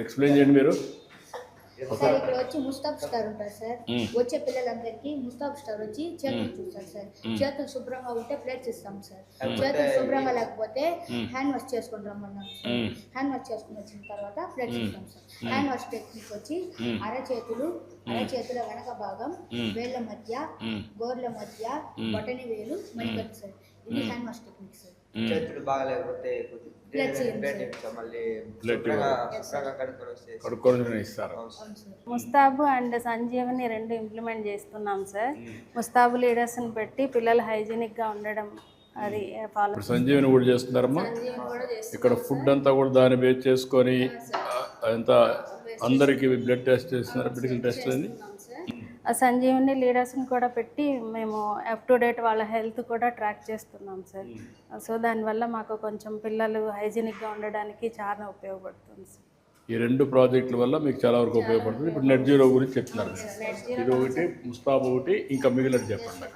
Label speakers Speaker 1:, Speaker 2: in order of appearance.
Speaker 1: Explain చేయండి మీరు.
Speaker 2: Sir ఇక్కడ వచ్చి ముస్తాబ్ స్టార్ ఉంటారు సార్. వచ్చే పిల్లలందరికీ ముస్తాబ్ స్టార్ వచ్చి చేతులు చూస్తారు సార్. చేతులు శుభ్రంగా ఉంటే ప్లేట్స్ ఇస్తాం సార్. చేతులు శుభ్రంగా లేకపోతే హ్యాండ్ వాష్ చేసుకొని రమ్మన్నాం సార్. హ్యాండ్ వాష్ చేసుకుని వచ్చిన తర్వాత ప్లేట్స్ ఇస్తాం సార్. హ్యాండ్ వాష్ టెక్నిక్ వచ్చి అరచేతుల వెనక భాగం, వేళ్ళ మధ్య, గోర్ల మధ్య, బొటని వేలు, మణికట్టు సార్. ఇది హ్యాండ్ వాష్ టెక్నిక్ సార్.
Speaker 3: చేతులు బాగాలేకపోతే
Speaker 4: ముస్తాబు అండ్ సంజీవని రెండు ఇంప్లిమెంట్ చేస్తున్నాం సార్. ముస్తాబు లీడర్స్ని పెట్టి పిల్లలు హైజీనిక్గా ఉండడం అది ఫాలో.
Speaker 1: సంజీవని కూడా చేస్తున్నారమ్మా. ఇక్కడ ఫుడ్ అంతా కూడా దాన్ని బేస్ చేసుకొని ఎంత అందరికీ బ్లడ్ టెస్ట్ చేస్తున్నారు, మెడికల్ టెస్ట్ అని.
Speaker 4: సంజీవని లీడర్స్ని కూడా పెట్టి మేము అప్ టు డేట్ వాళ్ళ హెల్త్ కూడా ట్రాక్ చేస్తున్నాం సార్. సో దానివల్ల మాకు కొంచెం పిల్లలు హైజీనిక్గా ఉండడానికి చాలా ఉపయోగపడుతుంది సార్.
Speaker 1: ఈ రెండు ప్రాజెక్టుల వల్ల మీకు చాలా వరకు ఉపయోగపడుతుంది. ఇప్పుడు నెట్ జీరో గురించి చెప్తున్నారు. ఇది ఒకటి, ముస్తాబ్ ఒకటి, ఇంకా మిగిలినది చెప్పండి.